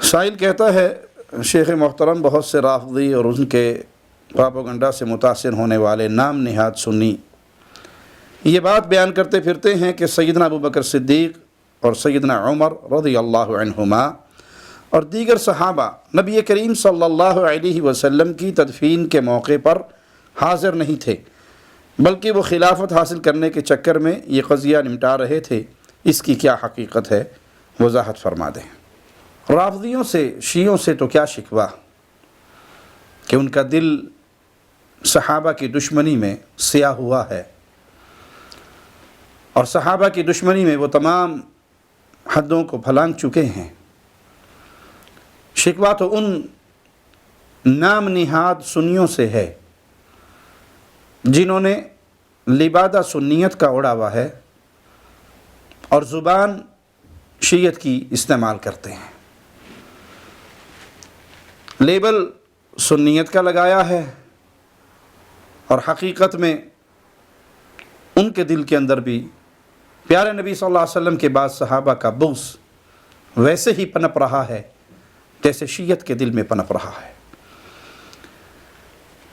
سائل کہتا ہے شیخ محترم بہت سے رافضی اور ان کے پراپوگنڈا سے متاثر ہونے والے نام نہاد سنی یہ بات بیان کرتے پھرتے ہیں کہ سیدنا ابو بکر صدیق اور سیدنا عمر رضی اللہ عنہما اور دیگر صحابہ نبی کریم صلی اللہ علیہ وسلم کی تدفین کے موقع پر حاضر نہیں تھے، بلکہ وہ خلافت حاصل کرنے کے چکر میں یہ قضیہ نمٹا رہے تھے۔ اس کی کیا حقیقت ہے، وضاحت فرما دیں۔ رافضیوں سے، شیعوں سے تو کیا شکوہ کہ ان کا دل صحابہ کی دشمنی میں سیاہ ہوا ہے، اور صحابہ کی دشمنی میں وہ تمام حدوں کو پھلانگ چکے ہیں۔ شکوہ تو ان نام نہاد سنیوں سے ہے جنہوں نے لبادہ سنیت کا اڑا ہوا ہے اور زبان شیعت کی استعمال کرتے ہیں، لیبل سنیت کا لگایا ہے، اور حقیقت میں ان کے دل کے اندر بھی پیارے نبی صلی اللہ علیہ وسلم کے بعد صحابہ کا بغض ویسے ہی پنپ رہا ہے جیسے شیعت کے دل میں پنپ رہا ہے۔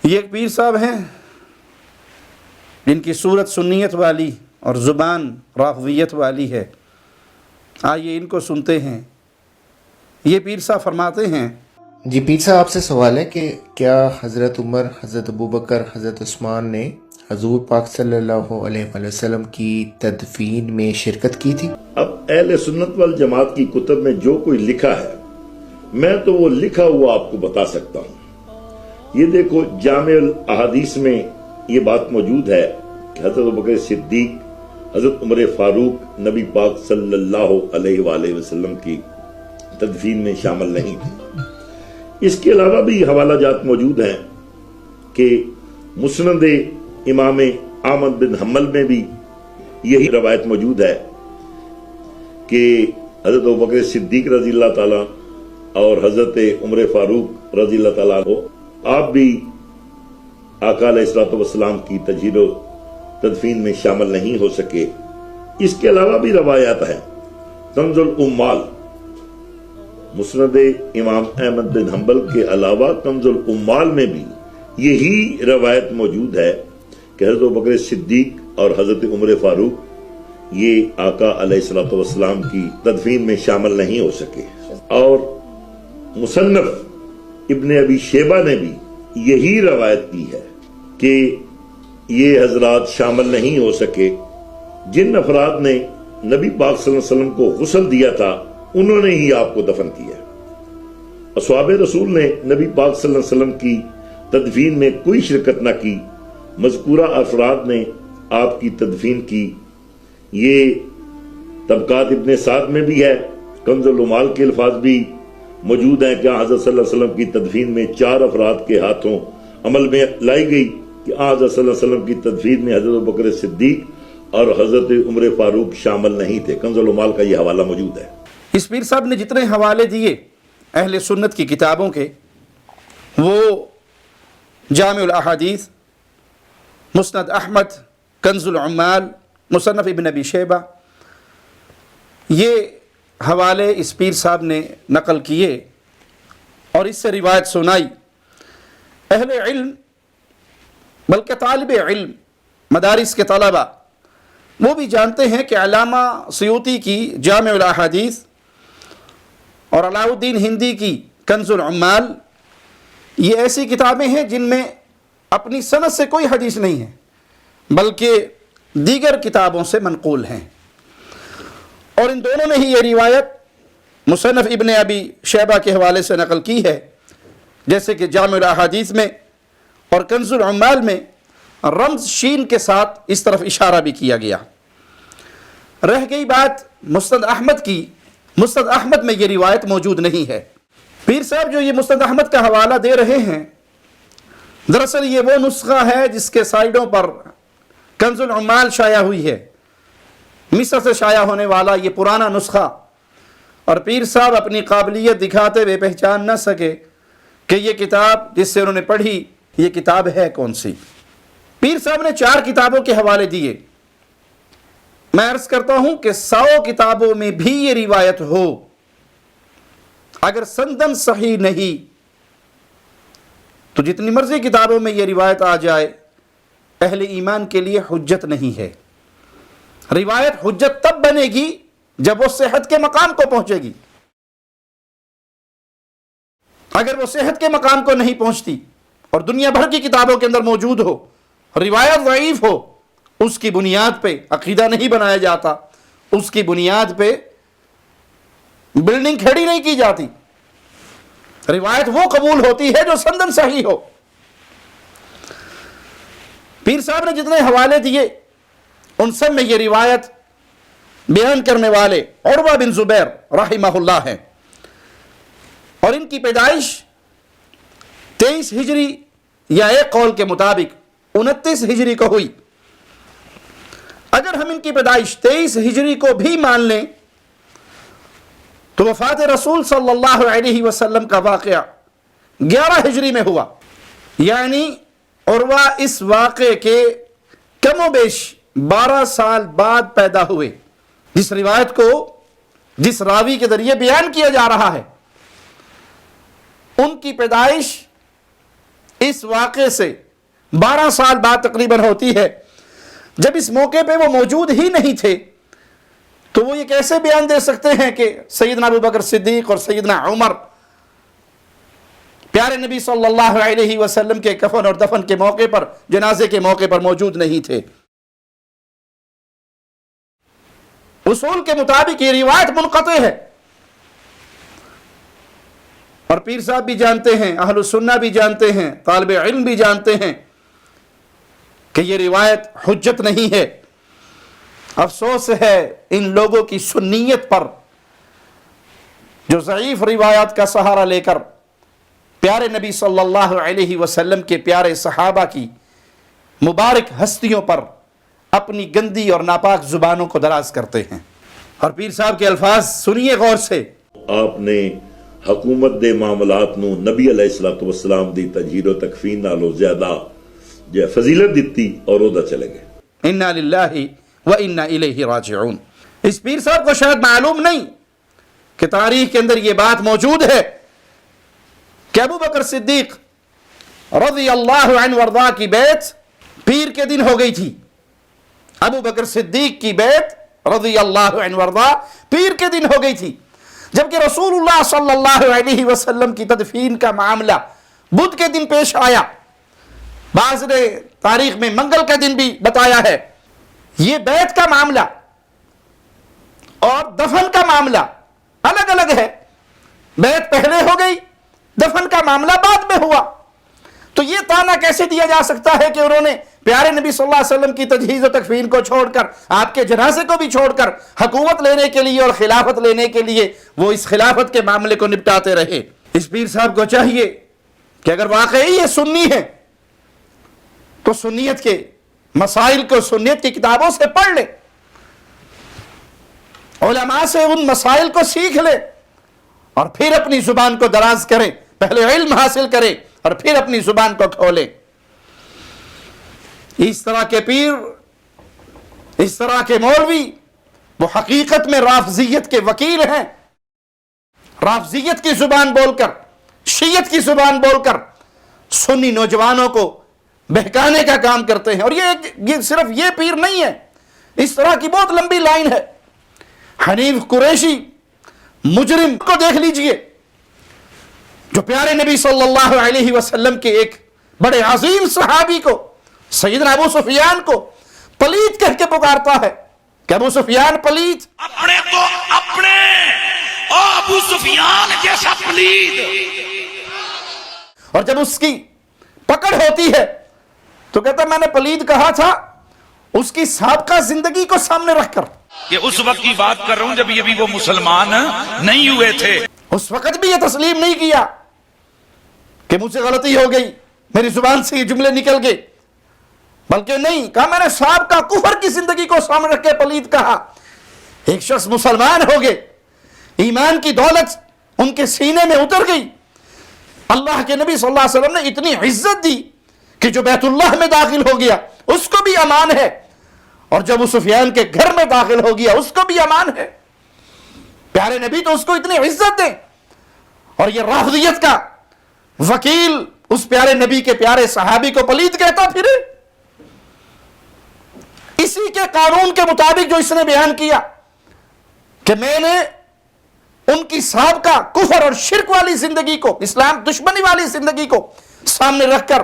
یہ ایک پیر صاحب ہیں جن کی صورت سنیت والی اور زبان رافضیت والی ہے، آئیے ان کو سنتے ہیں۔ یہ پیر صاحب فرماتے ہیں، جی پیر صاحب آپ سے سوال ہے کہ کیا حضرت عمر، حضرت ابوبکر، حضرت عثمان نے حضور پاک صلی اللہ علیہ وآلہ وسلم کی تدفین میں شرکت کی تھی؟ اب اہل سنت والجماعت کی کتب میں جو کوئی لکھا ہے میں تو وہ لکھا ہوا آپ کو بتا سکتا ہوں۔ یہ دیکھو جامع الاحادیث میں یہ بات موجود ہے کہ حضرت ابوبکر صدیق، حضرت عمر فاروق نبی پاک صلی اللہ علیہ وآلہ وسلم کی تدفین میں شامل نہیں تھے۔ اس کے علاوہ بھی حوالہ جات موجود ہیں کہ مسند امام احمد بن حنبل میں بھی یہی روایت موجود ہے کہ حضرت ابوبکر صدیق رضی اللہ تعالیٰ اور حضرت عمر فاروق رضی اللہ تعالیٰ کو آپ بھی آقا علیہ الصلوۃ والسلام کی تجہیز و تدفین میں شامل نہیں ہو سکے۔ اس کے علاوہ بھی روایات ہیں۔ کنز الاموال، مسند امام احمد بن حنبل کے علاوہ کنز الاموال میں بھی یہی روایت موجود ہے کہ حضرت ابوبکر صدیق اور حضرت عمر فاروق یہ آقا علیہ الصلوۃ والسلام کی تدفین میں شامل نہیں ہو سکے۔ اور مصنف ابن ابی شیبہ نے بھی یہی روایت کی ہے کہ یہ حضرات شامل نہیں ہو سکے۔ جن افراد نے نبی پاک صلی اللہ علیہ وسلم کو غسل دیا تھا انہوں نے ہی آپ کو دفن کیا۔ اصحاب رسول نے نبی پاک صلی اللہ علیہ وسلم کی تدفین میں کوئی شرکت نہ کی، مذکورہ افراد نے آپ کی تدفین کی۔ یہ طبقات ابن سعد میں بھی ہے۔ کنز الاموال کے الفاظ بھی موجود ہیں کہ حضرت صلی اللہ علیہ وسلم کی تدفین میں 4 افراد کے ہاتھوں عمل میں لائی گئی کہ حضرت صلی اللہ علیہ وسلم کی تدفین میں حضرت ابوبکر صدیق اور حضرت عمر فاروق شامل نہیں تھے۔ کنز الاموال کا یہ حوالہ موجود ہے۔ اس پیر صاحب نے جتنے حوالے دیے اہل سنت کی کتابوں کے، وہ جامع الاحادیث، مسند احمد، کنز العمال، مصنف ابن ابی شیبہ، یہ حوالے اس پیر صاحب نے نقل کیے اور اس سے روایت سنائی۔ اہل علم بلکہ طالب علم، مدارس کے طلبہ، وہ بھی جانتے ہیں کہ علامہ سیوطی کی جامع الاحادیث اور علاء الدین ہندی کی کنز العمال یہ ایسی کتابیں ہیں جن میں اپنی سند سے کوئی حدیث نہیں ہے بلکہ دیگر کتابوں سے منقول ہیں، اور ان دونوں نے ہی یہ روایت مصنف ابن ابی شیبہ کے حوالے سے نقل کی ہے، جیسے کہ جامع الاحادیث میں اور کنز العمال میں رمز شین کے ساتھ اس طرف اشارہ بھی کیا گیا۔ رہ گئی بات مسند احمد کی، مسند احمد میں یہ روایت موجود نہیں ہے۔ پیر صاحب جو یہ مسند احمد کا حوالہ دے رہے ہیں، دراصل یہ وہ نسخہ ہے جس کے سائیڈوں پر کنز العمال شائع ہوئی ہے، مصر سے شائع ہونے والا یہ پرانا نسخہ، اور پیر صاحب اپنی قابلیت دکھاتے ہوئے پہچان نہ سکے کہ یہ کتاب جس سے انہوں نے پڑھی یہ کتاب ہے کون سی۔ پیر صاحب نے 4 کتابوں کے حوالے دیے۔ میں عرض کرتا ہوں کہ 100 کتابوں میں بھی یہ روایت ہو، اگر سندن صحیح نہیں تو جتنی مرضی کتابوں میں یہ روایت آ جائے اہل ایمان کے لیے حجت نہیں ہے. روایت حجت تب بنے گی جب وہ صحت کے مقام کو پہنچے گی. اگر وہ صحت کے مقام کو نہیں پہنچتی اور دنیا بھر کی کتابوں کے اندر موجود ہو، روایت ضعیف ہو، اس کی بنیاد پہ عقیدہ نہیں بنایا جاتا، اس کی بنیاد پہ بلڈنگ کھڑی نہیں کی جاتی. روایت وہ قبول ہوتی ہے جو سندن صحیح ہو. پیر صاحب نے جتنے حوالے دیے ان سب میں یہ روایت بیان کرنے والے عروہ بن زبیر رحمہ اللہ ہیں، اور ان کی پیدائش 23 ہجری یا ایک قول کے مطابق 29 ہجری کو ہوئی. اگر ہم ان کی پیدائش 23 ہجری کو بھی مان لیں تو وفات رسول صلی اللہ علیہ وسلم کا واقعہ 11 ہجری میں ہوا. یعنی عروہ اس واقعے کے کم و بیش 12 سال بعد پیدا ہوئے. جس روایت کو جس راوی کے ذریعے بیان کیا جا رہا ہے ان کی پیدائش اس واقعے سے 12 سال بعد تقریباً ہوتی ہے. جب اس موقع پہ وہ موجود ہی نہیں تھے تو وہ یہ کیسے بیان دے سکتے ہیں کہ سیدنا ابو بکر صدیق اور سیدنا عمر پیارے نبی صلی اللہ علیہ وسلم کے کفن اور دفن کے موقع پر، جنازے کے موقع پر موجود نہیں تھے. اصول کے مطابق یہ روایت منقطع ہے، اور پیر صاحب بھی جانتے ہیں، اہل السنہ بھی جانتے ہیں، طالب علم بھی جانتے ہیں کہ یہ روایت حجت نہیں ہے. افسوس ہے ان لوگوں کی سنیت پر جو ضعیف روایات کا سہارا لے کر پیارے نبی صلی اللہ علیہ وسلم کے پیارے صحابہ کی مبارک ہستیوں پر اپنی گندی اور ناپاک زبانوں کو دراز کرتے ہیں. اور پیر صاحب کے الفاظ سنیے غور سے. آپ نے حکومت دے معاملات نو نبی علیہ الصلوۃ والسلام دی تجہیر و تکفین نالوں زیادہ جو فضیلت دیتی اور ادا چلے گئے. انا للہ و انا الیہ راجعون. اس پیر صاحب کو شاید معلوم نہیں کہ تاریخ کے اندر یہ بات موجود ہے کہ ابو بکر صدیق رضی اللہ عنہ وارضاہ کی بیعت پیر کے دن ہو گئی تھی. ابو بکر صدیق کی بیعت رضی اللہ عنہ وارضاہ پیر کے دن ہو گئی تھی، جبکہ رسول اللہ صلی اللہ علیہ وسلم کی تدفین کا معاملہ بدھ کے دن پیش آیا. بعض نے تاریخ میں منگل کا دن بھی بتایا ہے. یہ بیعت کا معاملہ اور دفن کا معاملہ الگ الگ ہے. بیعت پہلے ہو گئی، دفن کا معاملہ بعد میں ہوا. تو یہ تانا کیسے دیا جا سکتا ہے کہ انہوں نے پیارے نبی صلی اللہ علیہ وسلم کی تجہیز و تکفین کو چھوڑ کر، آپ کے جنازے کو بھی چھوڑ کر حکومت لینے کے لیے اور خلافت لینے کے لیے وہ اس خلافت کے معاملے کو نپٹاتے رہے. اس پیر صاحب کو چاہیے کہ اگر واقعی یہ سنی ہے تو سنیت کے مسائل کو سنیت کی کتابوں سے پڑھ لے، علماء سے ان مسائل کو سیکھ لے اور پھر اپنی زبان کو دراز کرے. پہلے علم حاصل کرے اور پھر اپنی زبان کو کھولے. اس طرح کے پیر، اس طرح کے مولوی وہ حقیقت میں رافضیت کے وکیل ہیں. رافضیت کی زبان بول کر، شیعت کی زبان بول کر سنی نوجوانوں کو بہکانے کا کام کرتے ہیں. اور یہ صرف یہ پیر نہیں ہے، اس طرح کی بہت لمبی لائن ہے. حنیف قریشی مجرم کو دیکھ لیجئے جو پیارے نبی صلی اللہ علیہ وسلم کے ایک بڑے عظیم صحابی کو، سیدنا ابو سفیان کو پلیت کہہ کے پکارتا ہے کہ ابو سفیان پلیت. اپنے کو اپنے ابو سفیان جیسا پلیت. اور جب اس کی پکڑ ہوتی ہے تو کہتا میں نے پلید کہا تھا اس کی سابقہ زندگی کو سامنے رکھ کر. کہ اس وقت کی بات کر رہا ہوں جب یہ بھی وہ مسلمان نہیں ہوئے تھے. اس وقت بھی یہ تسلیم نہیں کیا کہ مجھ سے غلطی ہو گئی، میری زبان سے یہ جملے نکل گئے، بلکہ نہیں کہا میں نے سابقہ کفر کی زندگی کو سامنے رکھ کے پلید کہا. ایک شخص مسلمان ہو گئے، ایمان کی دولت ان کے سینے میں اتر گئی. اللہ کے نبی صلی اللہ علیہ وسلم نے اتنی عزت دی کہ جو بیت اللہ میں داخل ہو گیا اس کو بھی امان ہے، اور جب ابو سفیان کے گھر میں داخل ہو گیا اس کو بھی امان ہے. پیارے نبی تو اس کو اتنی عزت دیں اور یہ رافضیت کا وکیل اس پیارے نبی کے پیارے صحابی کو پلید کہتا پھرے. اسی کے قانون کے مطابق جو اس نے بیان کیا کہ میں نے ان کی سابقہ کفر اور شرک والی زندگی کو، اسلام دشمنی والی زندگی کو سامنے رکھ کر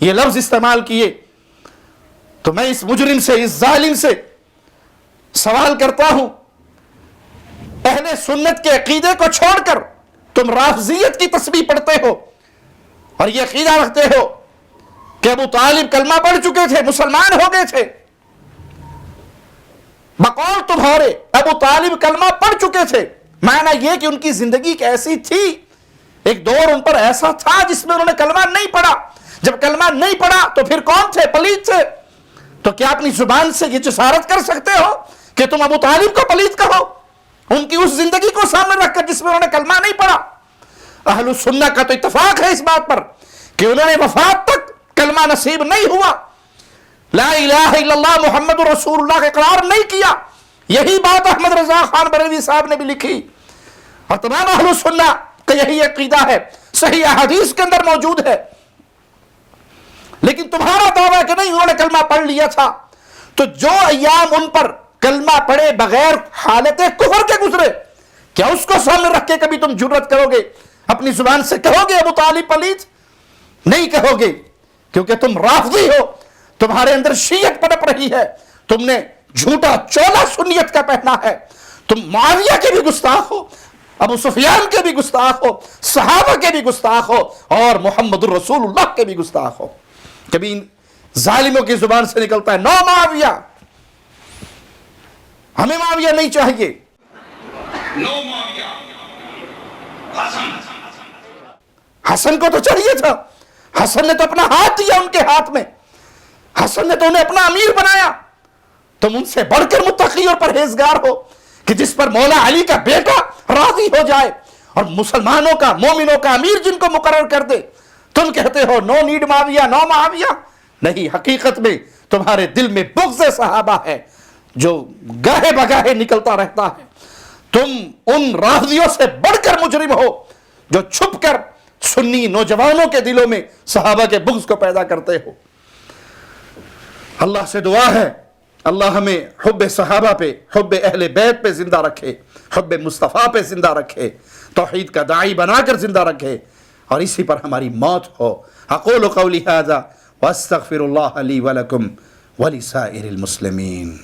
یہ لفظ استعمال کیے، تو میں اس مجرم سے، اس ظالم سے سوال کرتا ہوں، اہل سنت کے عقیدے کو چھوڑ کر تم رافضیت کی تسبیح پڑھتے ہو اور یہ عقیدہ رکھتے ہو کہ ابو طالب کلمہ پڑھ چکے تھے، مسلمان ہو گئے تھے. بقول تمہارے ابو طالب کلمہ پڑھ چکے تھے، معنی یہ کہ ان کی زندگی ایسی تھی، ایک دور ان پر ایسا تھا جس میں انہوں نے کلمہ نہیں پڑھا. جب کلمہ نہیں پڑھا تو پھر کون تھے؟ پلید تھے. تو کیا اپنی زبان سے یہ جسارت کر سکتے ہو کہ تم ابو طالب کو پلید کہو، ان کی اس زندگی کو سامنے رکھ کر جس میں انہوں نے کلمہ نہیں پڑھا؟ اہل السنہ کا تو اتفاق ہے اس بات پر کہ انہوں نے وفات تک کلمہ نصیب نہیں ہوا، لا الہ الا اللہ محمد رسول اللہ کا اقرار نہیں کیا. یہی بات احمد رضا خان بریلوی صاحب نے بھی لکھی، اور تمام اہل السنہ کا یہی عقیدہ ہے، صحیح احادیث کے اندر موجود ہے. لیکن تمہارا دعویٰ ہے کہ نہیں، انہوں نے کلمہ پڑھ لیا تھا. تو جو ایام ان پر کلمہ پڑھے بغیر حالت کفر کے گزرے، کیا اس کو سامنے رکھ کے کبھی تم جرت کرو گے، اپنی زبان سے کہو گے ابو طالب پلید؟ نہیں کہو گے، کیونکہ تم رافضی ہو، تمہارے اندر شیعت پنپ رہی ہے، تم نے جھوٹا چولا سنیت کا پہنا ہے، تم معاویہ کے بھی گستاخ ہو، ابو سفیان کے بھی گستاخ ہو، صحابہ کے بھی گستاخ ہو، اور محمد الرسول اللہ کے بھی گستاخ ہو. کبھی ان ظالموں کی زبان سے نکلتا ہے نو معاویہ، ہمیں معاویہ نہیں چاہیے. نو معاویہ، حسن کو تو چاہیے تھا، حسن نے تو اپنا ہاتھ دیا ان کے ہاتھ میں، حسن نے تو انہیں اپنا امیر بنایا. تم ان سے بڑھ کر متقی اور پرہیزگار ہو کہ جس پر مولا علی کا بیٹا راضی ہو جائے اور مسلمانوں کا، مومنوں کا امیر جن کو مقرر کر دے، تم کہتے ہو نو نیڈ معاویہ، نو معاویہ. نہیں، حقیقت میں تمہارے دل میں بغض صحابہ ہے جو گاہے بگاہے نکلتا رہتا ہے. تم ان رافضیوں سے بڑھ کر مجرم ہو جو چھپ کر سنی نوجوانوں کے دلوں میں صحابہ کے بغض کو پیدا کرتے ہو. اللہ سے دعا ہے اللہ ہمیں حب صحابہ پہ، حب اہل بیت پہ زندہ رکھے، حب مصطفیٰ پہ زندہ رکھے، توحید کا داعی بنا کر زندہ رکھے، اور اسی پر ہماری موت ہو. اقول قولی ھذا واستغفر اللہ لی ولکم ولسائر المسلمین.